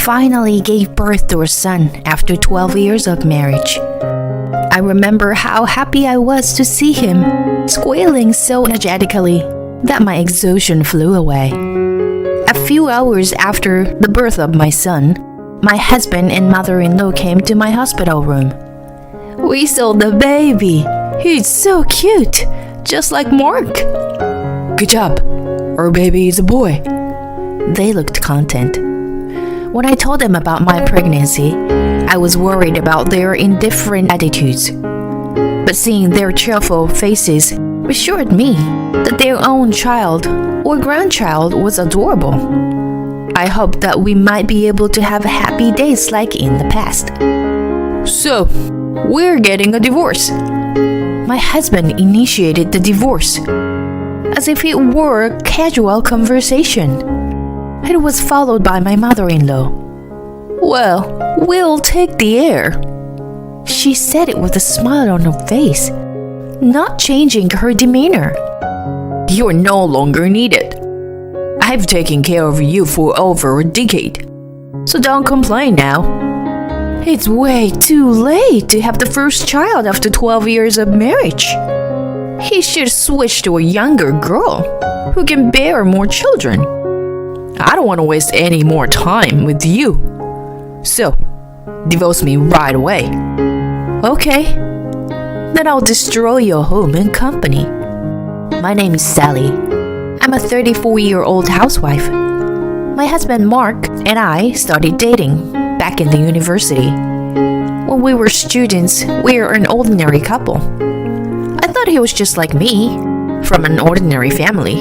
finally gave birth to a son after 12 years of marriage. I remember how happy I was to see him, squealing so energetically that my exhaustion flew away. A few hours after the birth of my son, my husband and mother-in-law came to my hospital room. "We saw the baby. He's so cute, just like Mark." "Good job. Our baby is a boy." They looked content. When I told them about my pregnancy, I was worried about their indifferent attitudes. But seeing their cheerful faces reassured me that their own child or grandchild was adorable. I hoped that we might be able to have happy days like in the past. "So, we're getting a divorce." My husband initiated the divorce, as if it were a casual conversation. It was followed by my mother-in-law. "Well, we'll take the heir." She said it with a smile on her face, not changing her demeanor. "You're no longer needed. I've taken care of you for over a decade, so don't complain now." It's way too late to have the first child after 12 years of marriage. He should switch to a younger girl who can bear more children. "I don't want to waste any more time with you. So, divorce me right away." Okay, then I'll destroy your home and company. My name is Sally. I'm a 34-year-old housewife. My husband Mark and I started dating back in the university. When we were students, we were an ordinary couple. I thought he was just like me, from an ordinary family.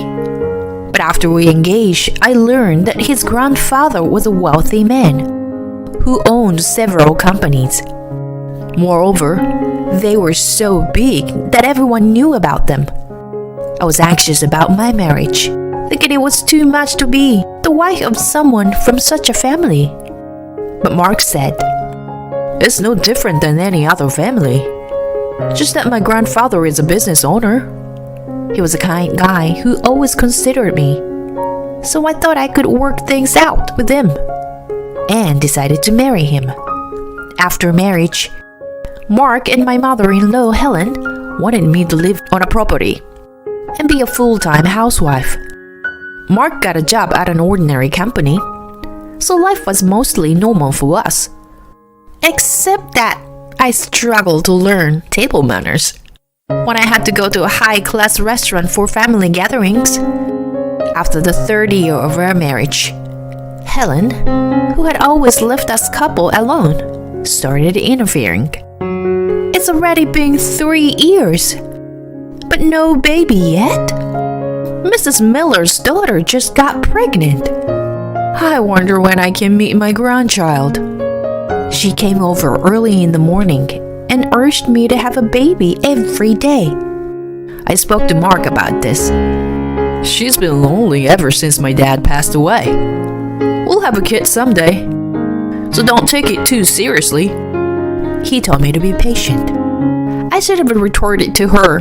But after we engaged, I learned that his grandfather was a wealthy man who owned several companies. Moreover, they were so big that everyone knew about them. I was anxious about my marriage, thinking it was too much to be the wife of someone from such a family. But Mark said, "It's no different than any other family. Just that my grandfather is a business owner." He was a kind guy who always considered me, so I thought I could work things out with him, and decided to marry him. After marriage, Mark and my mother-in-law Helen wanted me to live on a property and be a full-time housewife. Mark got a job at an ordinary company, so life was mostly normal for us, except that I struggled to learn table manners when I had to go to a high-class restaurant for family gatherings. After the third year of our marriage, Helen, who had always left us couple alone, started interfering. It's already been 3 years, but no baby yet. Mrs. Miller's daughter just got pregnant. I wonder when I can meet my grandchild. She came over early in the morning and urged me to have a baby every day. I spoke to Mark about this. "She's been lonely ever since my dad passed away. We'll have a kid someday, so don't take it too seriously." He told me to be patient. I should have retorted to her,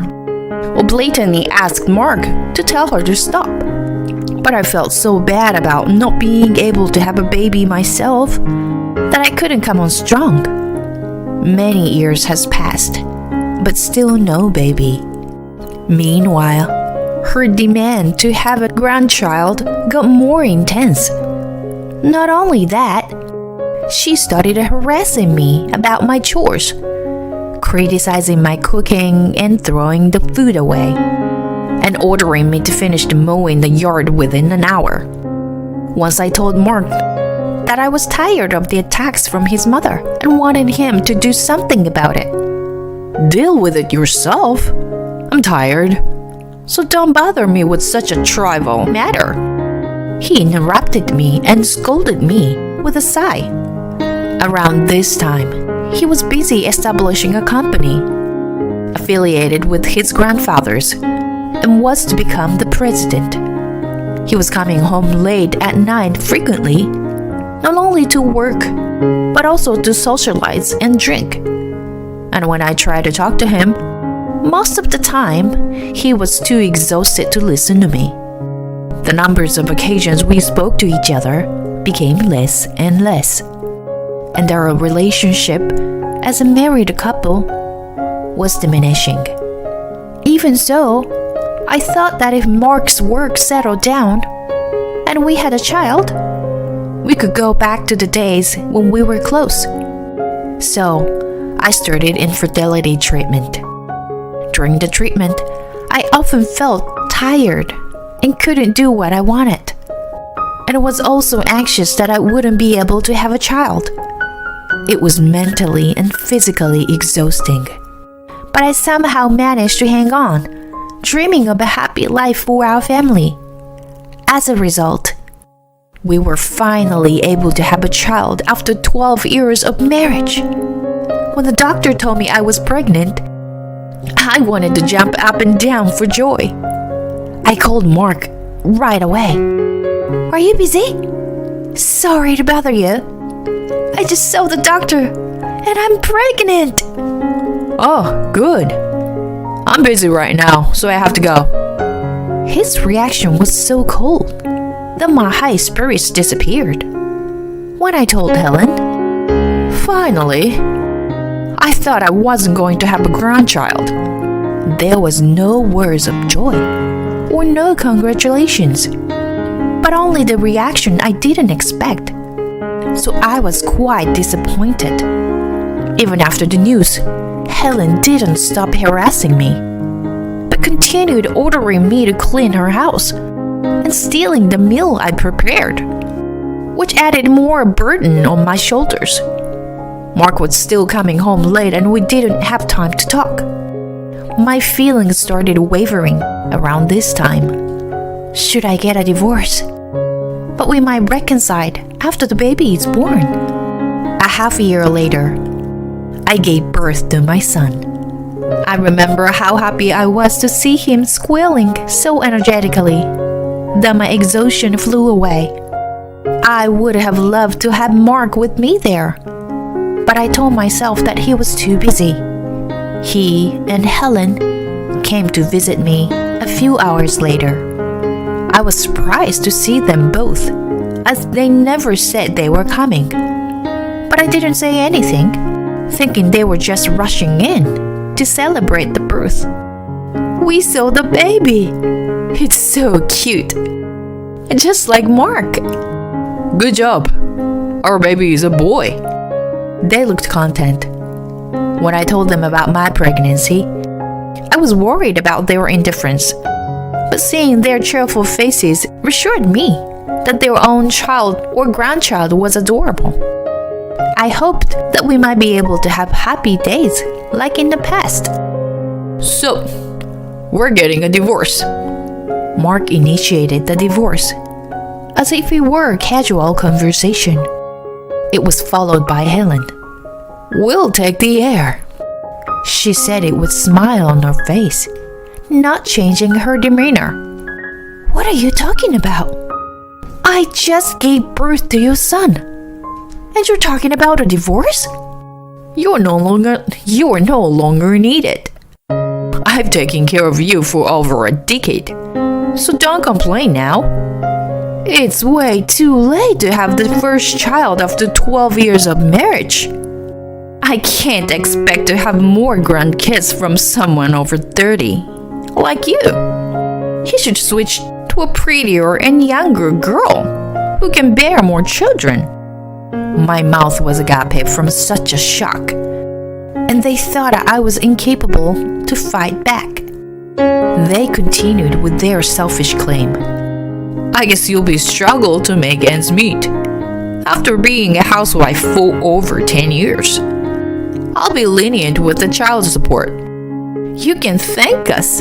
or blatantly asked Mark to tell her to stop. But I felt so bad about not being able to have a baby myself that I couldn't come on strong. Many years has passed, but still no baby. Meanwhile, her demand to have a grandchild got more intense. Not only that, she started harassing me about my chores, criticizing my cooking and throwing the food away, and ordering me to finish the mowing the yard within an hour. Once I told Mark that I was tired of the attacks from his mother and wanted him to do something about it. "Deal with it yourself. I'm tired, so don't bother me with such a trivial matter." He interrupted me and scolded me with a sigh. Around this time, he was busy establishing a company affiliated with his grandfather's and was to become the president. He was coming home late at night frequently, not only to work, but also to socialize and drink. And when I tried to talk to him, most of the time, he was too exhausted to listen to me. The numbers of occasions we spoke to each other became less and less, and our relationship as a married couple was diminishing. Even so, I thought that if Mark's work settled down and we had a child, we could go back to the days when we were close. So, I started infertility treatment. During the treatment, I often felt tired and couldn't do what I wanted. And I was also anxious that I wouldn't be able to have a child. It was mentally and physically exhausting. But I somehow managed to hang on, dreaming of a happy life for our family. As a result, we were finally able to have a child after 12 years of marriage. When the doctor told me I was pregnant, I wanted to jump up and down for joy. I called Mark right away. "Are you busy? Sorry to bother you. I just saw the doctor and I'm pregnant." Oh, good. I'm busy right now, so I have to go. His reaction was so cold that my high spirits disappeared. When I told Helen, Finally, I thought I wasn't going to have a grandchild. there was no words of joy or no congratulations, but only the reaction I didn't expect. So I was quite disappointed. Even after the news, Helen didn't stop harassing me, but continued ordering me to clean her house and stealing the meal I prepared, which added more burden on my shoulders. Mark was still coming home late and we didn't have time to talk. My feelings started wavering around this time. Should I get a divorce? But we might reconcile after the baby is born. A half a year later, I gave birth to my son. I remember how happy I was to see him squealing so energetically that my exhaustion flew away. I would have loved to have Mark with me there, but I told myself that he was too busy. He and Helen came to visit me a few hours later. I was surprised to see them both, as they never said they were coming. But I didn't say anything, thinking they were just rushing in to celebrate the birth. We saw the baby. It's so cute. Just like Mark. Good job. Our baby is a boy. They looked content. When I told them about my pregnancy, I was worried about their indifference. But seeing their cheerful faces reassured me that their own child or grandchild was adorable. I hoped that we might be able to have happy days like in the past. So, we're getting a divorce. Mark initiated the divorce, as if it were a casual conversation. It was followed by Helen. We'll take the air. She said it with a smile on her face, not changing her demeanor. What are you talking about? I just gave birth to your son, and you're talking about a divorce? You are no longer needed. I've taken care of you for over a decade, so don't complain now. It's way too late to have the first child after 12 years of marriage. I can't expect to have more grandkids from someone over 30, like you. You should switch to a prettier and younger girl who can bear more children. My mouth was agape from such a shock, and they thought I was incapable to fight back. They continued with their selfish claim. I guess you'll be struggle to make ends meet after being a housewife for over 10 years. I'll be lenient with the child support. You can thank us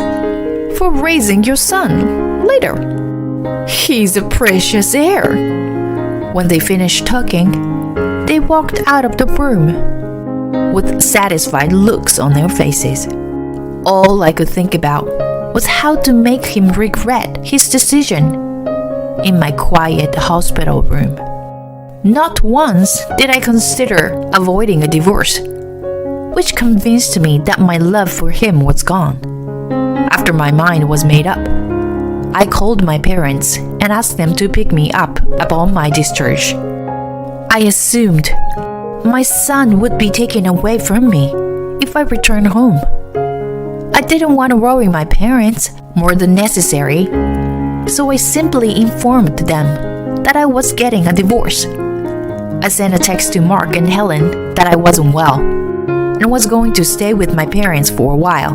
for raising your son later. He's a precious heir. When they finished talking, they walked out of the room with satisfied looks on their faces. All I could think about was how to make him regret his decision. In my quiet hospital room, not once did I consider avoiding a divorce, which convinced me that my love for him was gone. After my mind was made up, I called my parents and asked them to pick me up upon my discharge. I assumed my son would be taken away from me if I returned home. I didn't want to worry my parents more than necessary, so I simply informed them that I was getting a divorce. I sent a text to Mark and Helen that I wasn't well and was going to stay with my parents for a while.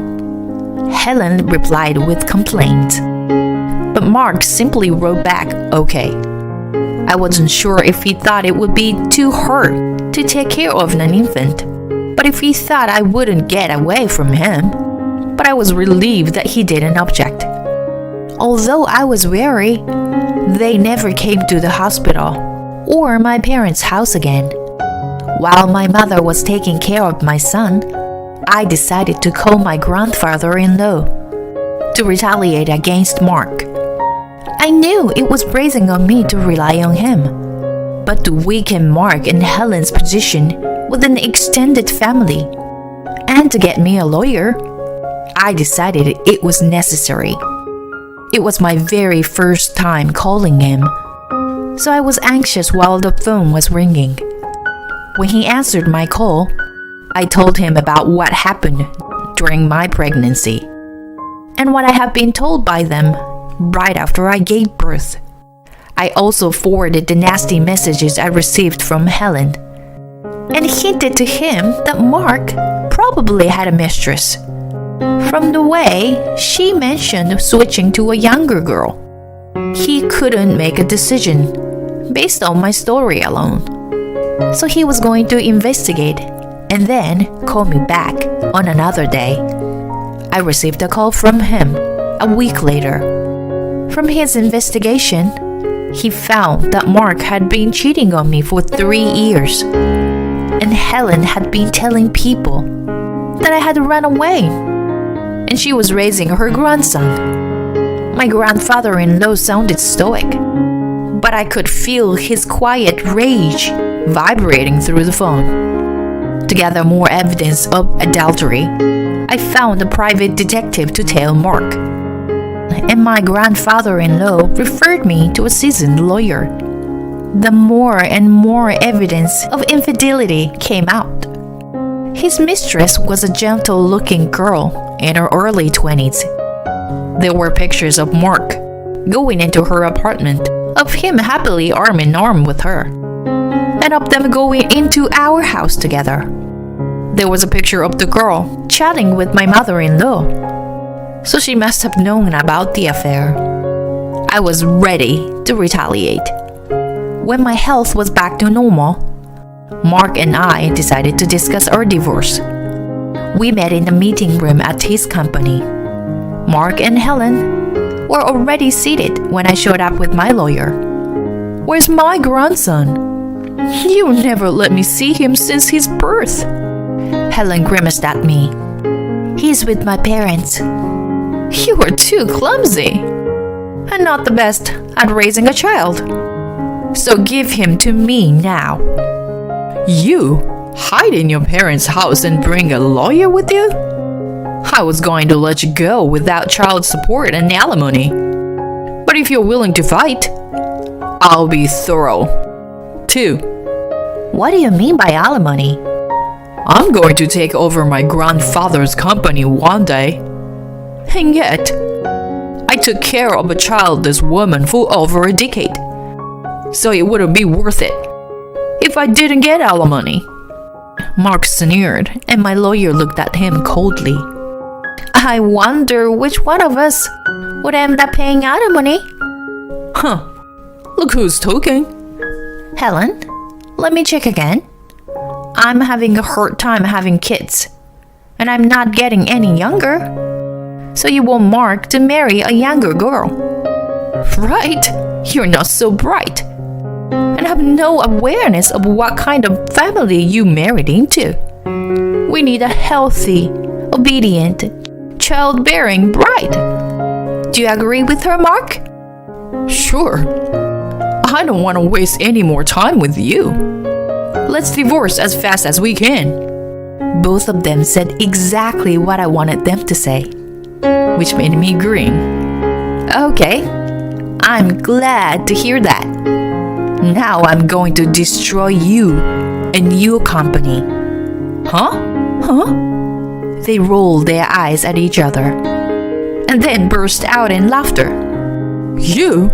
Helen replied with complaints, but Mark simply wrote back, okay. I wasn't sure if he thought it would be too hard to take care of an infant, but if he thought I wouldn't get away from him. But I was relieved that he didn't object. Although I was wary, they never came to the hospital or my parents' house again. While my mother was taking care of my son, I decided to call my grandfather-in-law to retaliate against Mark. I knew it was bracing on me to rely on him, but to weaken Mark and Helen's position with an extended family, and to get me a lawyer, I decided it was necessary. It was my very first time calling him, so I was anxious while the phone was ringing. When he answered my call, I told him about what happened during my pregnancy and what I had been told by them right after I gave birth. I also forwarded the nasty messages I received from Helen and hinted to him that Mark probably had a mistress, from the way she mentioned switching to a younger girl. He couldn't make a decision based on my story alone, so he was going to investigate and then call me back on another day. I received a call from him a week later. From his investigation, he found that Mark had been cheating on me for 3 years, and Helen had been telling people that I had run away, and she was raising her grandson. My grandfather-in-law sounded stoic, but I could feel his quiet rage vibrating through the phone. To gather more evidence of adultery, I found a private detective to tell Mark, and my grandfather-in-law referred me to a seasoned lawyer. The more and more evidence of infidelity came out. His mistress was a gentle-looking girl in her early 20s. There were pictures of Mark going into her apartment, of him happily arm in arm with her, and of them going into our house together. There was a picture of the girl chatting with my mother-in-law, so she must have known about the affair. I was ready to retaliate. When my health was back to normal, Mark and I decided to discuss our divorce. We met in the meeting room at his company. Mark and Helen were already seated when I showed up with my lawyer. "Where's my grandson? You never let me see him since his birth." Helen grimaced at me. "He's with my parents." "You are too clumsy and not the best at raising a child. So give him to me now." "You hide in your parents' house and bring a lawyer with you? I was going to let you go without child support and alimony. But if you're willing to fight, I'll be thorough, too." "What do you mean by alimony?" "I'm going to take over my grandfather's company one day. And yet, I took care of a childless woman for over a decade. So it wouldn't be worth it if I didn't get alimony." Mark sneered, and my lawyer looked at him coldly. "I wonder which one of us would end up paying alimony." "Huh. Look who's talking." "Helen, let me check again. I'm having a hard time having kids, and I'm not getting any younger. So you want Mark to marry a younger girl? Right? You're not so bright, and have no awareness of what kind of family you married into. We need a healthy, obedient, childbearing bride. Do you agree with her, Mark?" "Sure. I don't want to waste any more time with you. Let's divorce as fast as we can." Both of them said exactly what I wanted them to say, which made me grin. "Okay, I'm glad to hear that. Now I'm going to destroy you and your company. Huh? They rolled their eyes at each other and then burst out in laughter. You?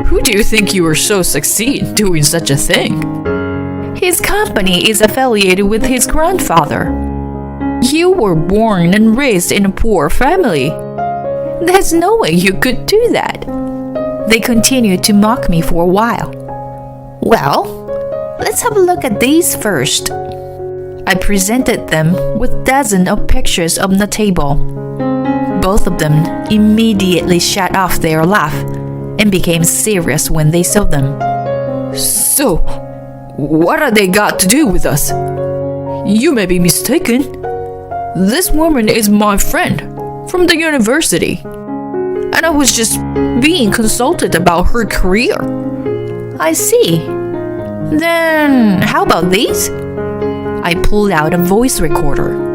Who do you think you are so succeed doing such a thing? His company is affiliated with his grandfather. You were born and raised in a poor family. There's no way you could do that. They continued to mock me for a while. Well, let's have a look at these first. I presented them with dozens of pictures on the table. Both of them immediately shut off their laugh and became serious when they saw them. So, what are they got to do with us? You may be mistaken. This woman is my friend from the university, and I was just being consulted about her career. I see. Then how about these? I pulled out a voice recorder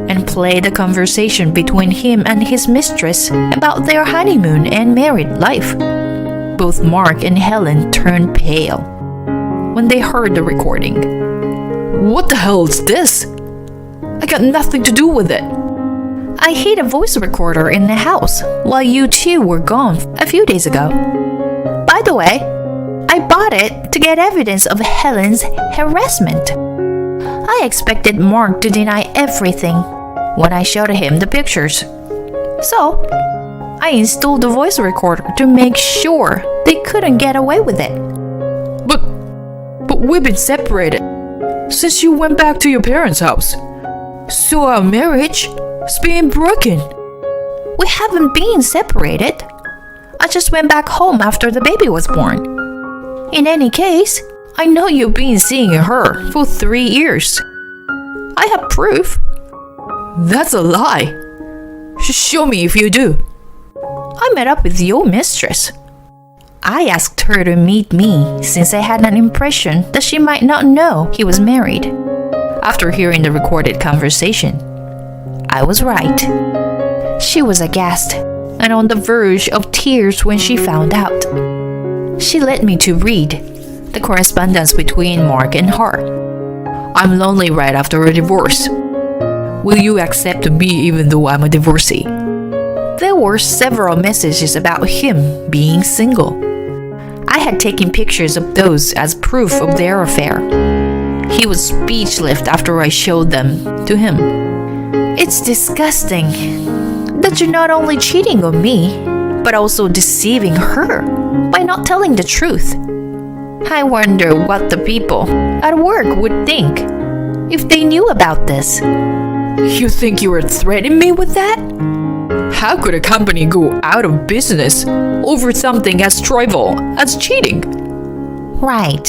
and played a conversation between him and his mistress about their honeymoon and married life. Both Mark and Helen turned pale when they heard the recording. What the hell is this? I got nothing to do with it. I hid a voice recorder in the house while you two were gone a few days ago. By the way, I bought it to get evidence of Helen's harassment. I expected Mark to deny everything when I showed him the pictures. So, I installed the voice recorder to make sure they couldn't get away with it. But we've been separated since you went back to your parents' house. So our marriage is being broken. We haven't been separated. I just went back home after the baby was born. In any case, I know you've been seeing her for 3 years. I have proof. That's a lie. Show me if you do. I met up with your mistress. I asked her to meet me since I had an impression that she might not know he was married. After hearing the recorded conversation, I was right. She was aghast and on the verge of tears when she found out. She led me to read the correspondence between Mark and her. I'm lonely right after a divorce. Will you accept me even though I'm a divorcee? There were several messages about him being single. I had taken pictures of those as proof of their affair. He was speechless after I showed them to him. It's disgusting that you're not only cheating on me, but also deceiving her by not telling the truth. I wonder what the people at work would think if they knew about this. You think you were threatening me with that? How could a company go out of business over something as trivial as cheating? Right.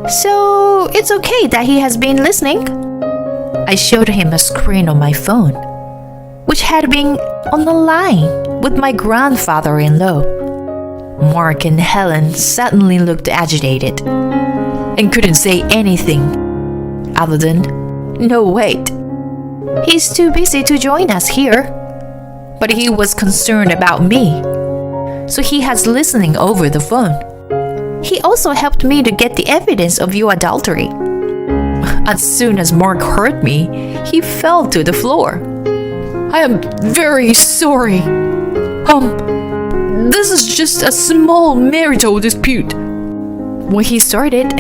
So it's okay that he has been listening? I showed him a screen on my phone, which had been on the line with my grandfather-in-law. Mark and Helen suddenly looked agitated and couldn't say anything other than, "No, wait. He's too busy to join us here." But he was concerned about me, so he has listening over the phone. He also helped me to get the evidence of your adultery. As soon as Mark heard me, he fell to the floor. I am very sorry. This is just a small marital dispute. When he started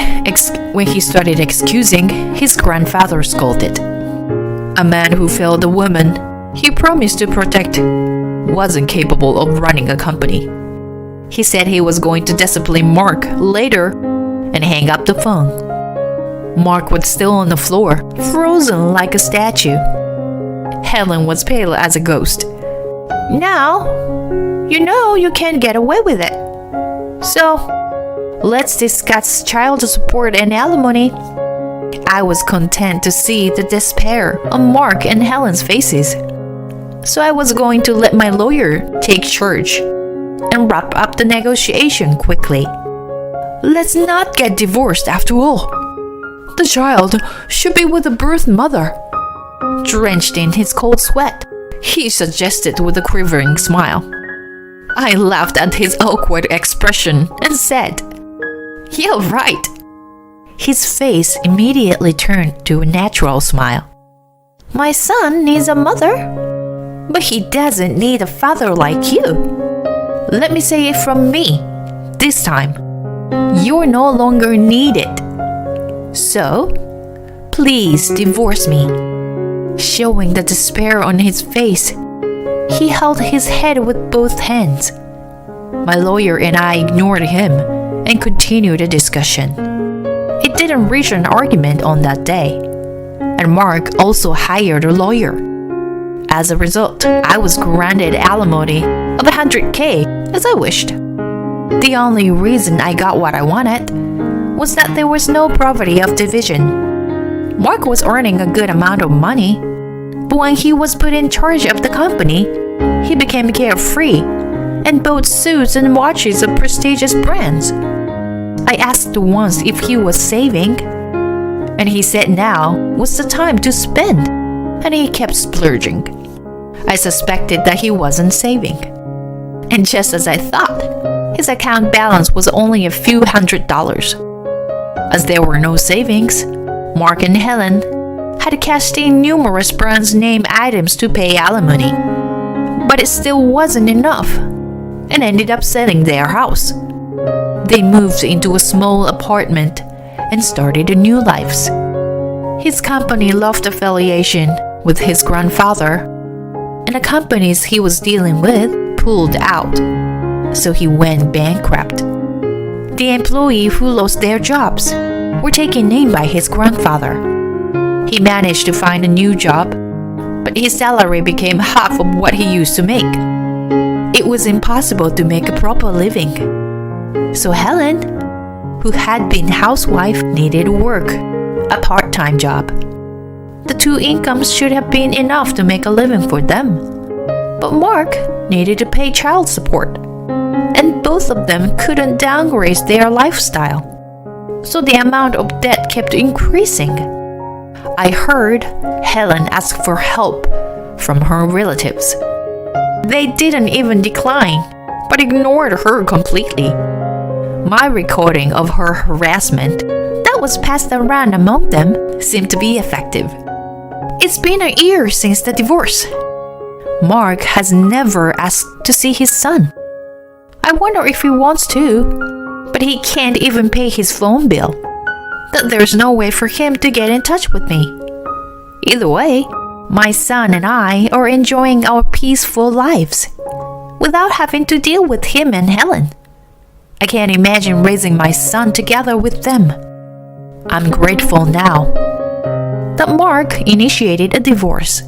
excusing, his grandfather scolded. A man who failed a woman he promised to protect wasn't capable of running a company. He said he was going to discipline Mark later and hang up the phone. Mark was still on the floor, frozen like a statue. Helen was pale as a ghost. Now, you know you can't get away with it. So, let's discuss child support and alimony. I was content to see the despair on Mark and Helen's faces. So I was going to let my lawyer take charge and wrap up the negotiation quickly. Let's not get divorced after all. The child should be with the birth mother. Drenched in his cold sweat, he suggested with a quivering smile. I laughed at his awkward expression and said, "You're right." His face immediately turned to a natural smile. My son needs a mother, but he doesn't need a father like you. Let me say it from me, this time. You're no longer needed. So, please divorce me. Showing the despair on his face, he held his head with both hands. My lawyer and I ignored him and continued the discussion. It didn't reach an argument on that day, and Mark also hired a lawyer. As a result, I was granted alimony of $100K as I wished. The only reason I got what I wanted was that there was no property of division. Mark was earning a good amount of money, but when he was put in charge of the company, he became carefree and bought suits and watches of prestigious brands. I asked once if he was saving, and he said now was the time to spend, and he kept splurging. I suspected that he wasn't saving. And just as I thought, his account balance was only a few $100s. As there were no savings, Mark and Helen had cashed in numerous brand name items to pay alimony. But it still wasn't enough, and ended up selling their house. They moved into a small apartment and started new lives. His company lost affiliation with his grandfather, and the companies he was dealing with pulled out, so he went bankrupt. The employees who lost their jobs were taken in by his grandfather. He managed to find a new job, but his salary became half of what he used to make. It was impossible to make a proper living. So Helen, who had been housewife, needed work, a part-time job. The two incomes should have been enough to make a living for them. But Mark needed to pay child support, and both of them couldn't downgrade their lifestyle. So the amount of debt kept increasing. I heard Helen ask for help from her relatives. They didn't even decline, but ignored her completely. My recording of her harassment that was passed around among them seemed to be effective. It's been a year since the divorce. Mark has never asked to see his son. I wonder if he wants to, but he can't even pay his phone bill. That there's no way for him to get in touch with me. Either way, my son and I are enjoying our peaceful lives without having to deal with him and Helen. I can't imagine raising my son together with them. I'm grateful now that Mark initiated a divorce.